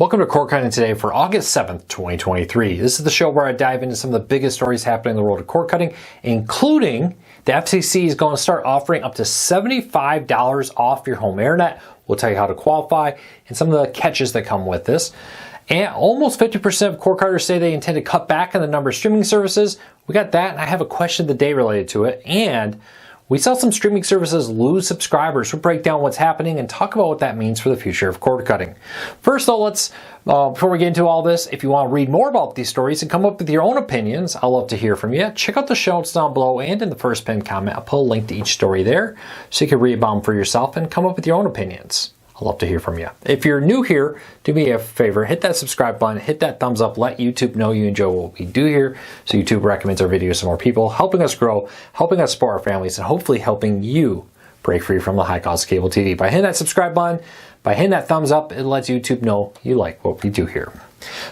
Welcome to Cord Cutting Today for August 7th, 2023. This is the show where I dive into some of the biggest stories happening in the world of cord cutting, including the FCC is going to start offering up to $75 off your home internet. We'll tell you how to qualify and some of the catches that come with this. And almost 50% of cord cutters say they intend to cut back on the number of streaming services. We got that, and I have a question of the day related to it. And we saw some streaming services lose subscribers. We'll break down what's happening and talk about what that means for the future of cord cutting. First though, before we get into all this, if you want to read more about these stories and come up with your own opinions, I'd love to hear from you. Check out the show notes down below and in the first pinned comment. I'll put a link to each story there so you can read about them for yourself and come up with your own opinions. I'd love to hear from you. If you're new here, do me a favor, hit that subscribe button, hit that thumbs up, let YouTube know you enjoy what we do here so YouTube recommends our videos to more people, helping us grow, helping us support our families, and hopefully helping you break free from the high cost of cable TV. By hitting that subscribe button, by hitting that thumbs up, it lets YouTube know you like what we do here.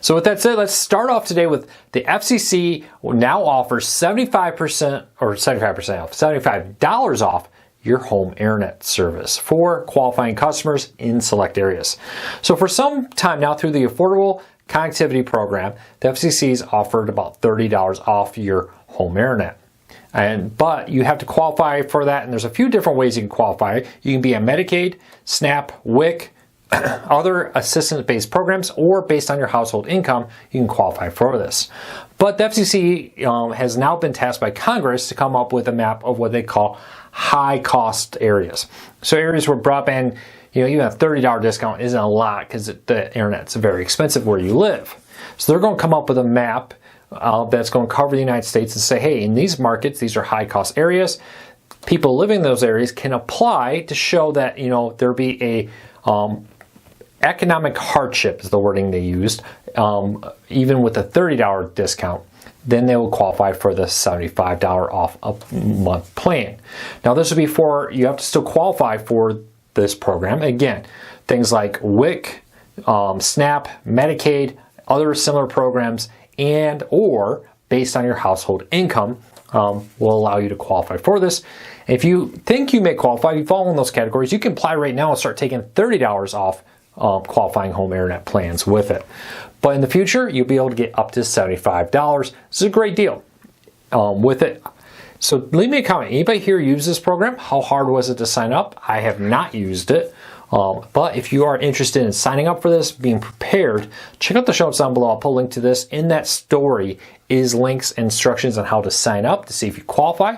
So with that said, let's start off today with the FCC now offers 75% or 75% off, $75 off your home internet service for qualifying customers in select areas. So for some time now, through the Affordable Connectivity Program, the FCC's offered about $30 off your home internet. But you have to qualify for that, and there's a few different ways you can qualify. You can be on Medicaid, SNAP, WIC, other assistance-based programs, or based on your household income, you can qualify for this. But the FCC has now been tasked by Congress to come up with a map of what they call high-cost areas. So areas where broadband, even a $30 discount isn't a lot because the internet's very expensive where you live. So they're going to come up with a map that's going to cover the United States and say, hey, in these markets, these are high-cost areas. People living in those areas can apply to show that, there be a economic hardship is the wording they used, even with a $30 discount. Then they will qualify for the $75 off a month plan. Now this would be you have to still qualify for this program. Again, things like WIC, SNAP, Medicaid, other similar programs, and or based on your household income will allow you to qualify for this. If you think you may qualify, if you fall in those categories, you can apply right now and start taking $30 off qualifying home internet plans with it. But in the future, you'll be able to get up to $75. This is a great deal with it. So leave me a comment. Anybody here use this program? How hard was it to sign up? I have not used it. But if you are interested in signing up for this, being prepared, check out the show notes down below. I'll put a link to this. In that story is links and instructions on how to sign up to see if you qualify.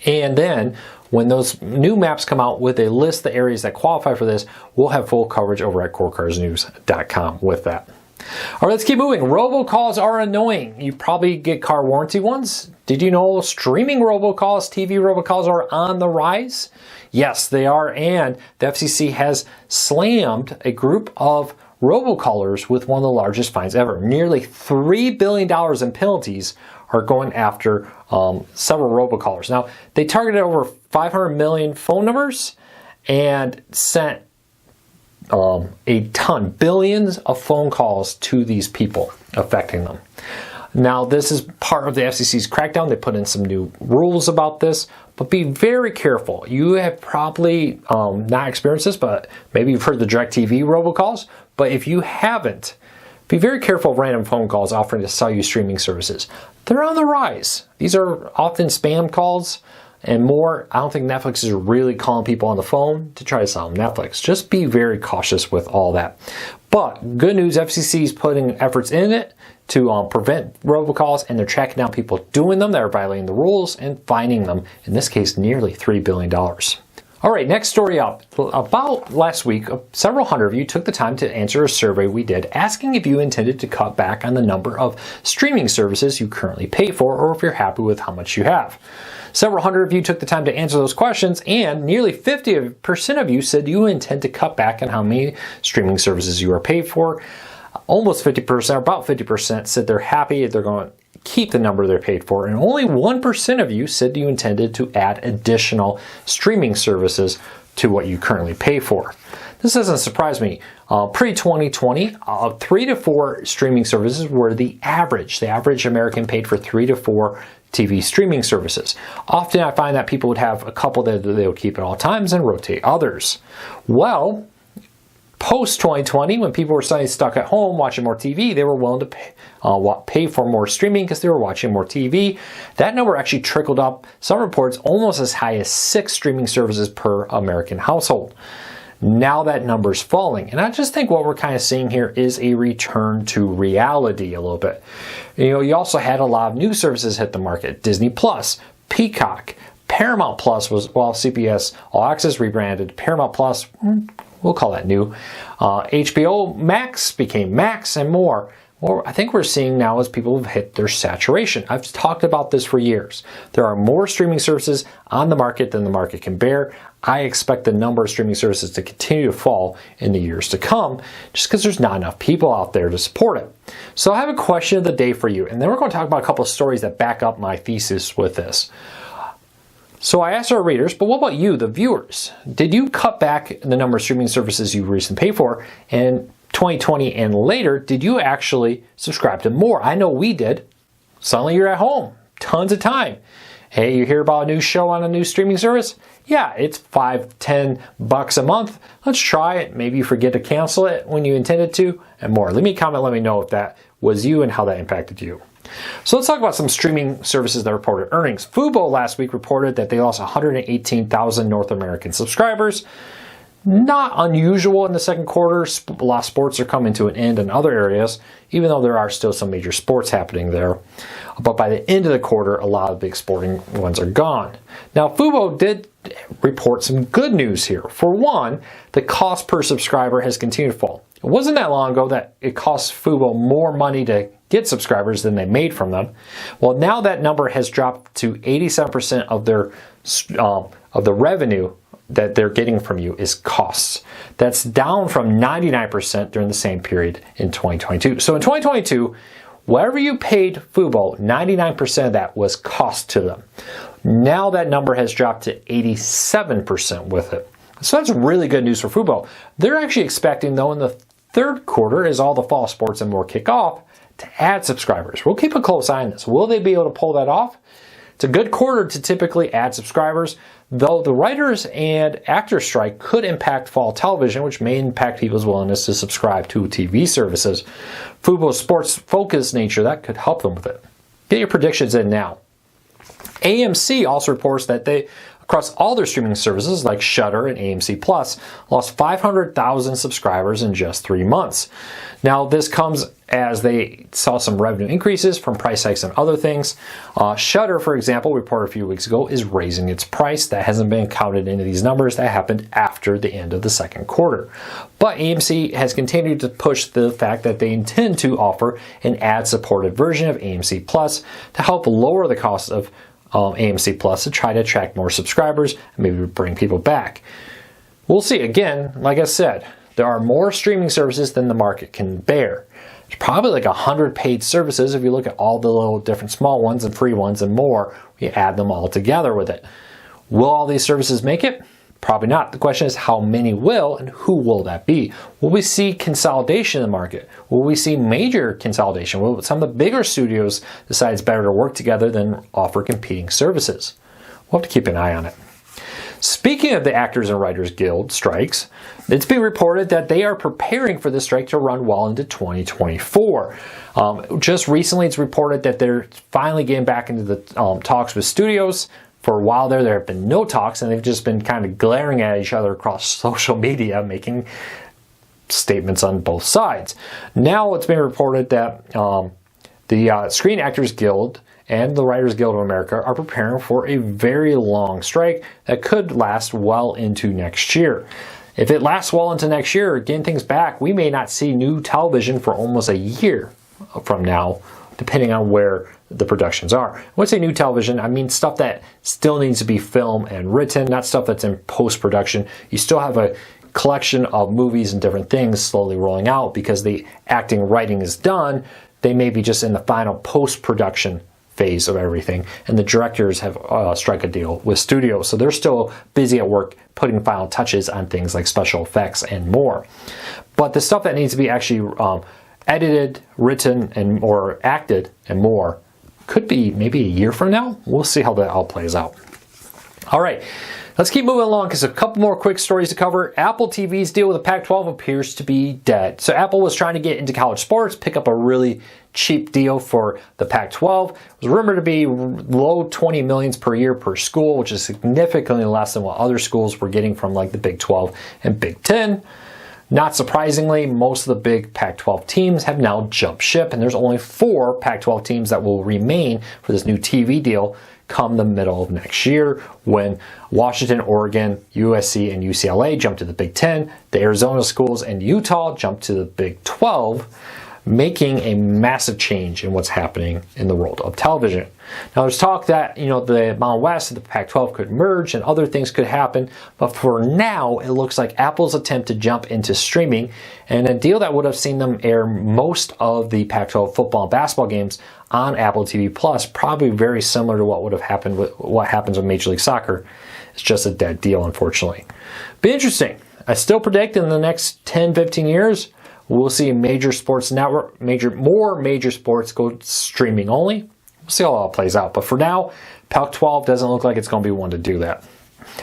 And then when those new maps come out with a list of the areas that qualify for this, we'll have full coverage over at cordcarsnews.com with that. All right, let's keep moving. Robocalls are annoying. You probably get car warranty ones. Did you know streaming robocalls, TV robocalls are on the rise? Yes, they are, and the FCC has slammed a group of robocallers with one of the largest fines ever. Nearly $3 billion in penalties are going after several robocallers. Now, they targeted over 500 million phone numbers and sent billions of phone calls to these people, affecting them. Now, this is part of the FCC's crackdown. They put in some new rules about this, but be very careful. You have probably not experienced this, but maybe you've heard the DirecTV robocalls. But if you haven't, be very careful of random phone calls offering to sell you streaming services. They're on the rise. These are often spam calls and more. I don't think Netflix is really calling people on the phone to try to sell them Netflix. Just be very cautious with all that. But good news, FCC is putting efforts in it to prevent robocalls, and they're tracking down people doing them that are violating the rules and fining them, in this case, nearly $3 billion. All right, next story up. About last week, several hundred of you took the time to answer a survey we did asking if you intended to cut back on the number of streaming services you currently pay for, or if you're happy with how much you have. Several hundred of you took the time to answer those questions, and nearly 50% of you said you intend to cut back on how many streaming services you are paid for. Almost 50%, or about 50%, said they're happy, they're going to keep the number they're paid for, and only 1% of you said you intended to add additional streaming services to what you currently pay for. This doesn't surprise me. Pre-2020, 3 to 4 streaming services were the average. The average American paid for 3 to 4 TV streaming services. Often I find that people would have a couple that they would keep at all times and rotate others. Well, Post 2020, when people were suddenly stuck at home watching more TV, they were willing to pay for more streaming because they were watching more TV. That number actually trickled up, some reports, almost as high as 6 streaming services per American household. Now that number's falling. And I just think what we're kind of seeing here is a return to reality a little bit. You also had a lot of new services hit the market. Disney Plus, Peacock, Paramount Plus was, well, CBS All Access rebranded. Paramount Plus, we'll call that new. HBO Max became Max, and more. What I think we're seeing now is people have hit their saturation. I've talked about this for years. There are more streaming services on the market than the market can bear. I expect the number of streaming services to continue to fall in the years to come, just because there's not enough people out there to support it. So I have a question of the day for you, and then we're going to talk about a couple of stories that back up my thesis with this. So I asked our readers, but what about you, the viewers? Did you cut back the number of streaming services you recently pay for? And 2020 and later, did you actually subscribe to more? I know we did. Suddenly you're at home, tons of time. Hey, you hear about a new show on a new streaming service? Yeah, it's $5-10 a month. Let's try it. Maybe you forget to cancel it when you intended to, and more. Leave me a comment, let me know if that was you and how that impacted you. So let's talk about some streaming services that reported earnings. Fubo last week reported that they lost 118,000 North American subscribers. Not unusual in the second quarter. A lot of sports are coming to an end in other areas, even though there are still some major sports happening there. But by the end of the quarter, a lot of the big sporting ones are gone. Now, Fubo did report some good news here. For one, the cost per subscriber has continued to fall. It wasn't that long ago that it cost Fubo more money to get subscribers than they made from them. Well, now that number has dropped to 87% of the revenue that they're getting from you is costs. That's down from 99% during the same period in 2022. So in 2022, whatever you paid Fubo, 99% of that was cost to them. Now that number has dropped to 87% with it. So that's really good news for Fubo. They're actually expecting, though, in the third quarter, as all the fall sports and more kick off, to add subscribers. We'll keep a close eye on this. Will they be able to pull that off? It's a good quarter to typically add subscribers, though the writers and actors strike could impact fall television, which may impact people's willingness to subscribe to TV services. Fubo's sports-focused nature, that could help them with it. Get your predictions in now. AMC also reports that they, across all their streaming services like Shudder and AMC Plus, lost 500,000 subscribers in just 3 months. Now, this comes as they saw some revenue increases from price hikes and other things. Shudder, for example, reported a few weeks ago, is raising its price. That hasn't been counted into these numbers. That happened after the end of the second quarter. But AMC has continued to push the fact that they intend to offer an ad-supported version of AMC Plus to help lower the cost of AMC Plus to try to attract more subscribers and maybe bring people back. We'll see. Again, like I said, there are more streaming services than the market can bear. There's probably like 100 paid services if you look at all the little different small ones and free ones and more. We add them all together with it. Will all these services make it? Probably not. The question is how many will and who will that be? Will we see consolidation in the market? Will we see major consolidation? Will some of the bigger studios decide it's better to work together than offer competing services? We'll have to keep an eye on it. Speaking of the Actors and Writers Guild strikes, it's been reported that they are preparing for the strike to run well into 2024. Just recently, it's reported that they're finally getting back into the talks with studios. For a while there have been no talks, and they've just been kind of glaring at each other across social media, making statements on both sides. Now it's been reported that the Screen Actors Guild and the Writers Guild of America are preparing for a very long strike that could last well into next year. If it lasts well into next year, getting things back, we may not see new television for almost a year from now, depending on where the productions are. When I say new television, I mean stuff that still needs to be filmed and written, not stuff that's in post-production. You still have a collection of movies and different things slowly rolling out because the acting, writing is done. They may be just in the final post-production phase of everything, and the directors have struck a deal with studios, so they're still busy at work putting final touches on things like special effects and more. But the stuff that needs to be actually edited, written, and or acted and more could be maybe a year from now. We'll see how that all plays out. All right, Let's keep moving along because a couple more quick stories to cover. Apple TV's deal with the Pac-12 appears to be dead. So Apple was trying to get into college sports, pick up a really cheap deal for the Pac-12. It was rumored to be low 20 millions per year per school, which is significantly less than what other schools were getting from like the Big 12 and Big 10. Not surprisingly, most of the big Pac-12 teams have now jumped ship, and there's only 4 Pac-12 teams that will remain for this new TV deal come the middle of next year, when Washington, Oregon, USC, and UCLA jump to the Big 10, the Arizona schools and Utah jump to the Big 12, making a massive change in what's happening in the world of television. Now there's talk that, the Mountain West and the Pac-12 could merge and other things could happen, but for now it looks like Apple's attempt to jump into streaming and a deal that would have seen them air most of the Pac-12 football and basketball games on Apple TV Plus, probably very similar to what would have happened with what happens with Major League Soccer. It's just a dead deal, unfortunately. Be interesting. I still predict in the next 10-15 years we'll see a major sports network, more major sports go streaming only. We'll see how it all plays out. But for now, Pac-12 doesn't look like it's going to be one to do that.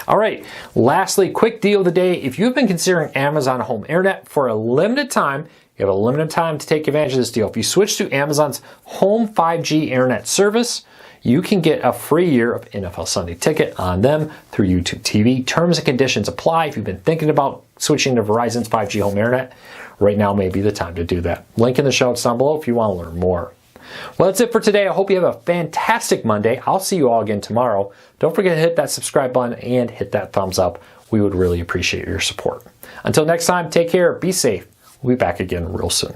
All right, lastly, quick deal of the day. If you've been considering Amazon Home Internet for a limited time, you have a limited time to take advantage of this deal. If you switch to Amazon's Home 5G Internet service, you can get a free year of NFL Sunday Ticket on them through YouTube TV. Terms and conditions apply. If you've been thinking about switching to Verizon's 5G Home Internet, right now may be the time to do that. Link in the show notes down below if you want to learn more. Well, that's it for today. I hope you have a fantastic Monday. I'll see you all again tomorrow. Don't forget to hit that subscribe button and hit that thumbs up. We would really appreciate your support. Until next time, take care, be safe. We'll be back again real soon.